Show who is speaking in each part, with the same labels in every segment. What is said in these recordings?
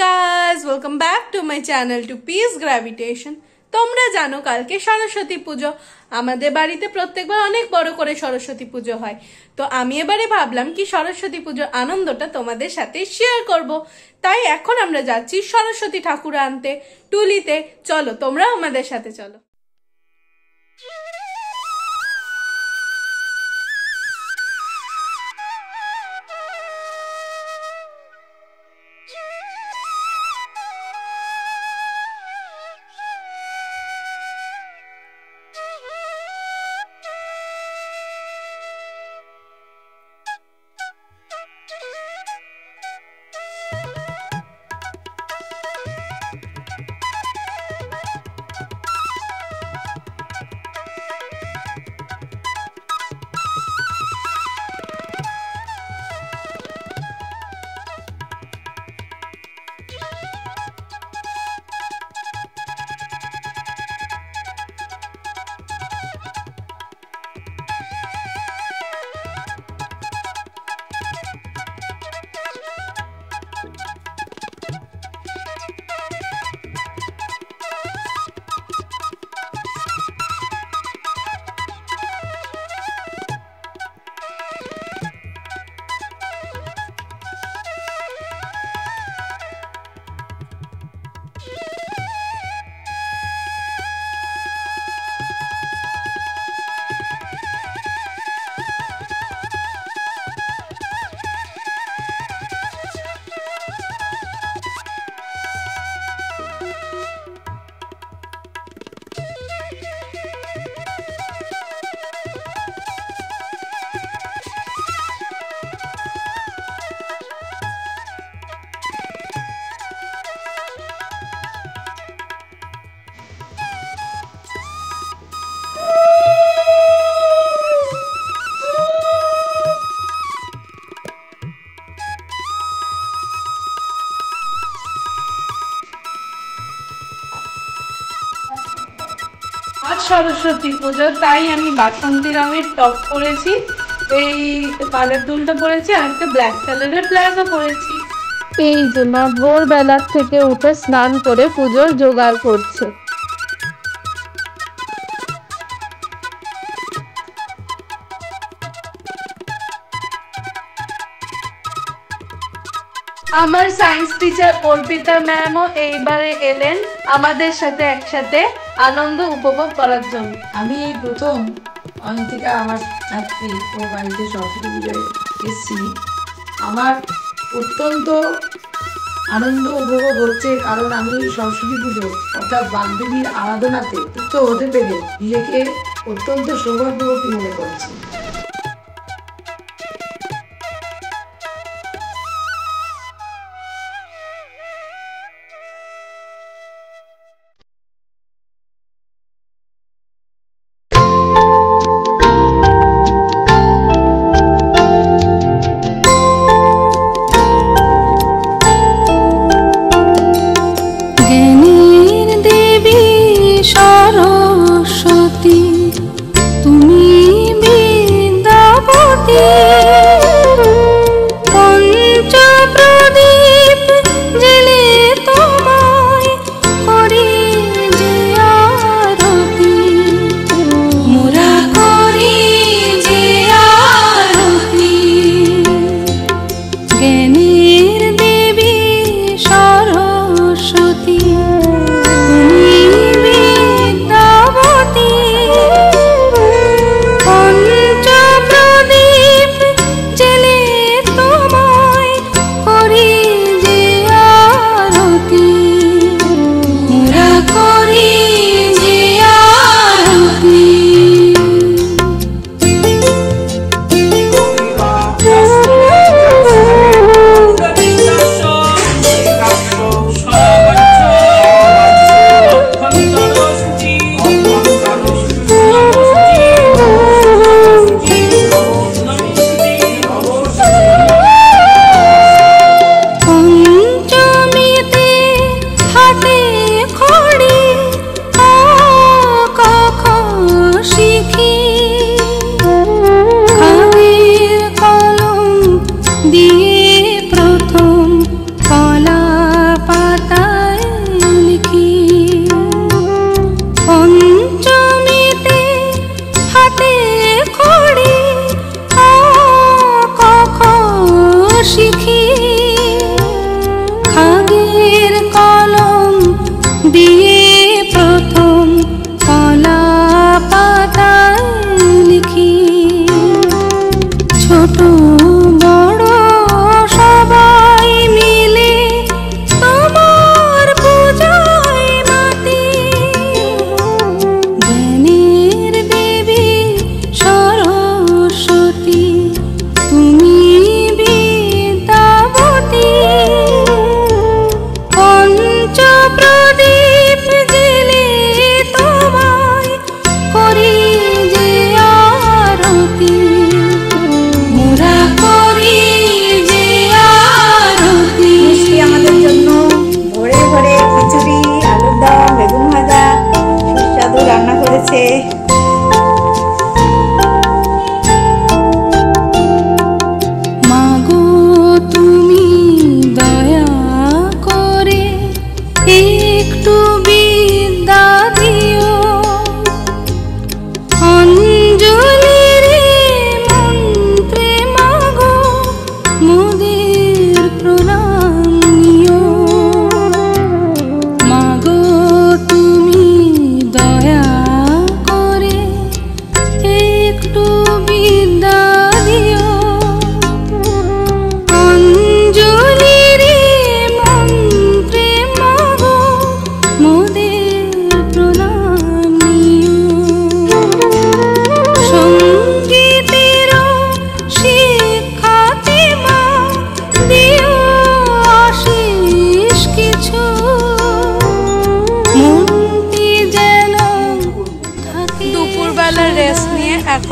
Speaker 1: guys, welcome back to my channel to Peace Gravitation. তোমরা জানো কালকে সরস্বতী পুজো আমাদের বাড়িতে প্রত্যেকবার অনেক বড় করে সরস্বতী পুজো হয়। তো আমি এবারে ভাবলাম কি সরস্বতী পুজোর আনন্দটা তোমাদের সাথে শেয়ার করব। তাই এখন আমরা যাচ্ছি সরস্বতী ঠাকুর আনতে টুলিতে। চলো তোমরা আমাদের সাথে চলো। সরস্বতী পুজো তাই আমি বাসন্তী রঙের টপ পরেছি, এই কালার দুলটা পরেছি আর একটা ব্ল্যাক কালারের প্লাজো পরেছি।
Speaker 2: এই যে মা ভোরবেলার থেকে উঠে স্নান করে পুজোর জোগাড় করছে।
Speaker 1: আমার সায়েন্স টিচার অর্পিতা ম্যামও এইবারে এলেন আমাদের সাথে একসাথে আনন্দ উপভোগ করার জন্য।
Speaker 3: আমি এই প্রথম অন্তিকা আমার ছাত্রী ও বাড়িতে সরস্বতী পুজোয় এসেছি। আমার অত্যন্ত আনন্দ উপভোগ হচ্ছে, কারণ আমি সরস্বতী পুজো অর্থাৎ বান্ধবীর আরাধনাতে যুক্ত হতে পেরে নিজেকে অত্যন্ত সৌভাগ্যবতী মনে করছি।
Speaker 2: সরস্বতী তুমি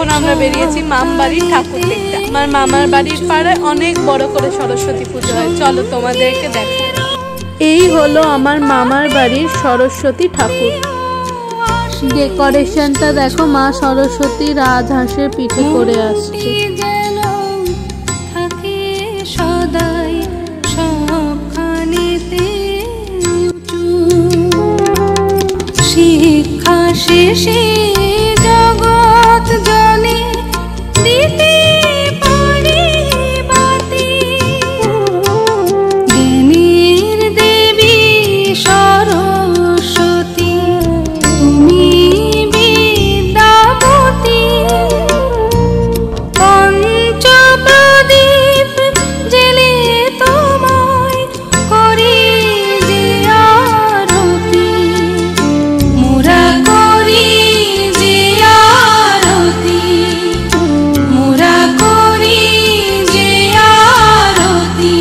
Speaker 1: এখন আমরা বেরিয়েছি মামবাড়ির ঠাকুর দেখতে। আমার মামার বাড়ির পাড়ায় অনেক বড় করে সরস্বতী পুজো হয়, চলো তোমাদেরকে দেখো। এই হলো আমার মামার বাড়ির সরস্বতী ঠাকুর। ডেকোরেশনটা দেখো, মা সরস্বতী রাজহাঁসের পিঠে করে আসছে।
Speaker 4: শিক্ষা শেষে জগৎ জনে দিতে পারে বাতি, জ্ঞানের দেবী সরস্বতী তুমি বিদ্যাবতী, পঞ্চপ্রদীপ জেলে তোমায় করি যে আরতি, মোরা করি যে আরতি, মোরা করি যে আরতি,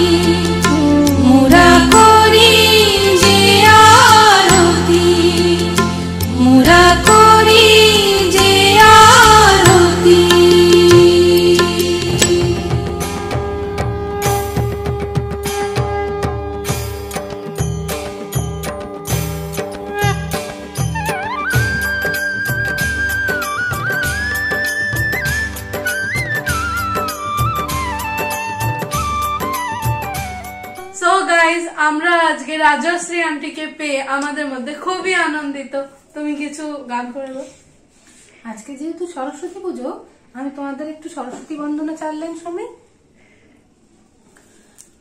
Speaker 4: মোরা করি যে আরতি, মোরা করি যে আরতি।
Speaker 1: সো গাইজ, আমরা আজকে রাজশ্রী আন্টিকে পেয়ে আমাদের মধ্যে খুবই আনন্দিত। তুমি কিছু গান করে দাও।
Speaker 5: আজকে যেহেতু সরস্বতী পুজো, আমি তোমাদের একটু সরস্বতী বন্দনা 4 লাইন শোনাই।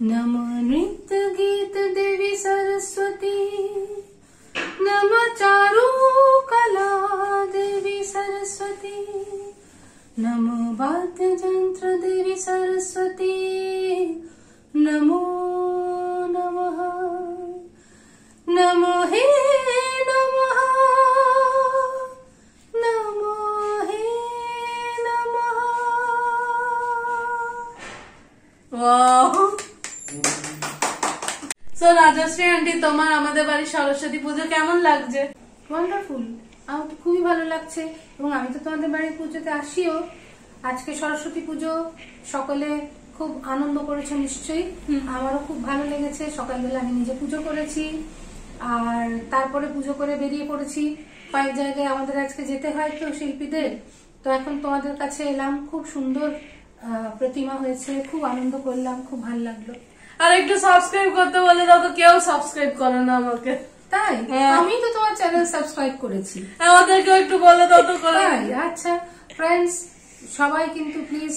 Speaker 5: নম নৃত্য গীত দেবী সরস্বতী, নম চারু কলা দেবী সরস্বতী, নম বাদ্য যন্ত্র দেবী সরস্বতী, নমো নমঃ, নমো হে নমঃ, নমো হে নমঃ।
Speaker 1: সো রাজশ্রী আন্টি, তোমার আমাদের বাড়ির সরস্বতী পুজো কেমন লাগছে?
Speaker 5: ওয়ান্ডারফুল, আমার তো খুবই ভালো লাগছে, এবং আমি তো তোমাদের বাড়ির পুজোতে আসিও। আজকে সরস্বতী পুজো, সকলে খুব আনন্দ করেছে নিশ্চয়ই, আমারও খুব ভালো লেগেছে। সকালবেলা আমি নিজে পুজো করেছি, আর তারপরে পুজো করে বেরিয়ে পড়েছি। কয়েক জায়গায় আমাদের আজকে যেতে হয় তো শিল্পীদের, তো এখন তোমাদের কাছে এলাম। খুব সুন্দর প্রতিমা হয়েছে, খুব আনন্দ করলাম, খুব ভালো লাগলো।
Speaker 1: আর একটু সাবস্ক্রাইব করতে বলে দাও তো, কেউ সাবস্ক্রাইব করো না আমাকে।
Speaker 5: তাই আমি তো তোমার চ্যানেল সাবস্ক্রাইব করেছি,
Speaker 1: আমাদেরকেও একটু বলে দাও তো করে।
Speaker 5: তাই আচ্ছা ফ্রেন্ডস, সবাই কিন্তু প্লিজ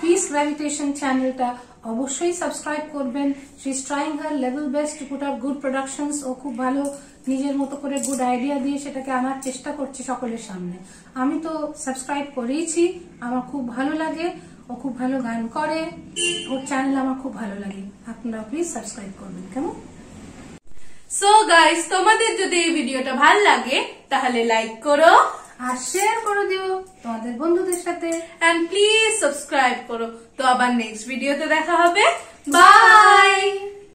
Speaker 5: পিস গ্র্যাভিটেশন চ্যানেলটা অবশ্যই সাবস্ক্রাইব করবেন। She is trying her level best to put up good productions. ও খুব ভালো নিজের মতো করে গুড আইডিয়া দিয়ে সেটাকে আনার চেষ্টা করছে সকলের সামনে। আমি তো সাবস্ক্রাইব করেইছি, আমার খুব ভালো লাগে। ও খুব ভালো গান করে, ওর চ্যানেল আমার খুব ভালো লাগে। আপনারা প্লিজ সাবস্ক্রাইব করবেন, কেমন?
Speaker 1: সো গাইস, তোমাদের যদি এই ভিডিওটা ভালো লাগে তাহলে লাইক করো
Speaker 5: আর শেয়ার করে দিও তোমাদের বন্ধুদের সাথে,
Speaker 1: এন্ড প্লিজ সাবস্ক্রাইব করো। তো আবার নেক্সট ভিডিওতে দেখা হবে। বাই।